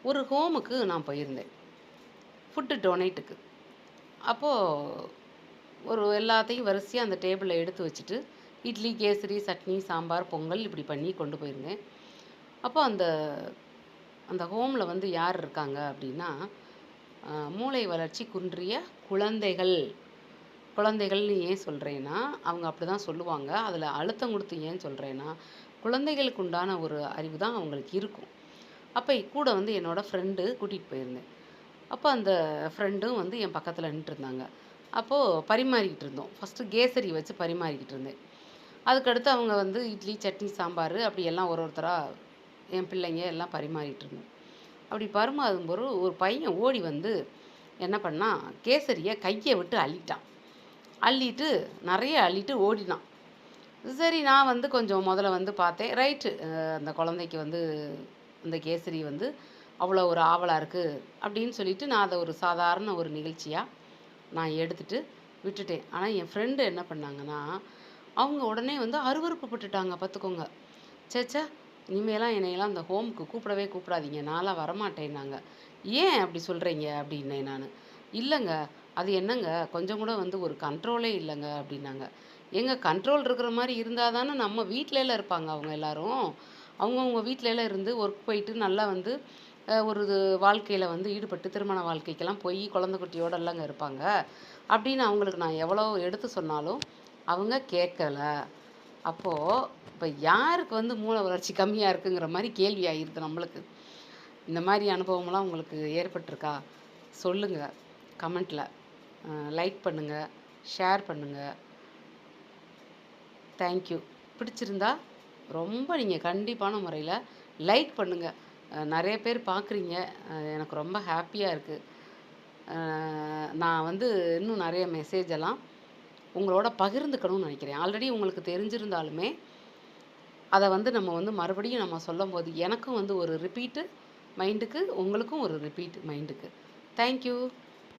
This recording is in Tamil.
ஒரு ஹோமுக்கு நான் போயிருந்தேன். ஃபுட்டு டொனேட்டுக்கு. அப்போது ஒரு எல்லாத்தையும் வரிசையாக அந்த டேபிளில் எடுத்து வச்சுட்டு, இட்லி, கேசரி, சட்னி, சாம்பார், பொங்கல் இப்படி பண்ணி கொண்டு போயிருந்தேன். அப்போ அந்த அந்த ஹோமில் வந்து யார் இருக்காங்க அப்படின்னா, மூளை வளர்ச்சி குன்றிய குழந்தைகள். குழந்தைகள்னு ஏன் சொல்கிறேன்னா, அவங்க அப்படி தான் சொல்லுவாங்க. அதில் அழுத்தம் கொடுத்து ஏன் சொல்கிறேன்னா, குழந்தைகளுக்கு உண்டான ஒரு அறிவு தான் அவங்களுக்கு இருக்கும். அப்போ கூட வந்து என்னோடய ஃப்ரெண்டு கூட்டிகிட்டு போயிருந்தேன். அப்போ அந்த ஃப்ரெண்டும் வந்து என் பக்கத்தில் நின்றுட்டுருந்தாங்க. அப்போது பரிமாறிக்கிட்டு இருந்தோம். ஃபஸ்ட்டு கேசரி வச்சு பரிமாறிக்கிட்டு இருந்தேன். அதுக்கடுத்து அவங்க வந்து இட்லி, சட்னி, சாம்பார் அப்படி எல்லாம் ஒருத்தரா என் பிள்ளைங்க எல்லாம் பரிமாறிட்டு இருந்தோம். அப்படி பரிமாறும்போது ஒரு பையன் ஓடி வந்து என்ன பண்ணான், கேசரிய கையை விட்டு அள்ளிட்டான். அள்ளிட்டு நிறைய அள்ளிட்டு ஓடினான். சரி நான் வந்து கொஞ்சம் முதல்ல வந்து பார்த்தேன். ரைட்டு அந்த குழந்தைக்கு வந்து அந்த கேசரி வந்து அவ்வளோ ஒரு ஆவலா இருக்குது அப்படின்னு சொல்லிட்டு நான் அதை ஒரு சாதாரண ஒரு நிகழ்ச்சியாக நான் எடுத்துட்டு விட்டுட்டேன். ஆனால் என் ஃப்ரெண்டு என்ன பண்ணாங்கன்னா, அவங்க உடனே வந்து அருவருப்பு பட்டுட்டாங்க பார்த்துக்கோங்க. ச்சே! இனிமேலாம் என்னையெல்லாம் அந்த ஹோமுக்கு கூப்பிடவே கூப்பிடாதீங்க. நான்லாம் வரமாட்டேன்னாங்க. "ஏன் அப்படி சொல்கிறீங்க?" அப்படின்னேன் நானு. "இல்லைங்க, அது என்னங்க கொஞ்சம் கூட வந்து ஒரு கண்ட்ரோலே இல்லைங்க" அப்படின்னாங்க. ஏங்க கண்ட்ரோல் இருக்கிற மாரி இருந்தா தானே நம்ம வீட்லலாம் இருப்பாங்க அவங்க எல்லாரும். அவங்கவங்க வீட்லலாம் இருந்து ஒர்க் போயிட்டு நல்லா வந்து ஒரு வாழ்க்கையில வந்து ஈடுபட்டு திருமண வாழ்க்கைக்கெல்லாம் போய் குழந்தை குட்டியோடலாங்க இருப்பாங்க. அப்படின்னு அவங்களுக்கு நான் எவ்வளோ எடுத்து சொன்னாலும் அவங்க கேட்கல. அப்போ இப்ப யாருக்கு வந்து மூளை வளர்ச்சி கம்மியா இருக்குங்கிற மாரி கேள்வி ஆயிருது நம்மளுக்கு. இந்த மாரி அனுபவம்லாம் உங்களுக்கு ஏற்பட்டுருக்கா? சொல்லுங்க கமெண்ட்ல. லைக் பண்ணுங்க, ஷேர் பண்ணுங்க. Thank you. பிடிச்சிருந்தா ரொம்ப நீங்க கண்டிப்பான முறையில லைக் பண்ணுங்க. நெறைய பேர் பார்க்குறீங்க. எனக்கு ரொம்ப ஹேப்பியா இருக்கு. நான் வந்து இன்னும் நெறைய மெசேஜ் எல்லாம் உங்களோட பகிர்ந்துக்கணும்னு நெனைக்கிறேன். ஆல்ரெடி உங்களுக்கு தெரிஞ்சிருந்தாலுமே, அத வந்து நம்ம வந்து மறுபடியும் நம்ம சொல்லும்போது, எனக்கும் வந்து ஒரு ரிப்பீட்டு மைண்டுக்கு, உங்களுக்கும் ஒரு ரிப்பீட் மைண்டுக்கு. Thank you.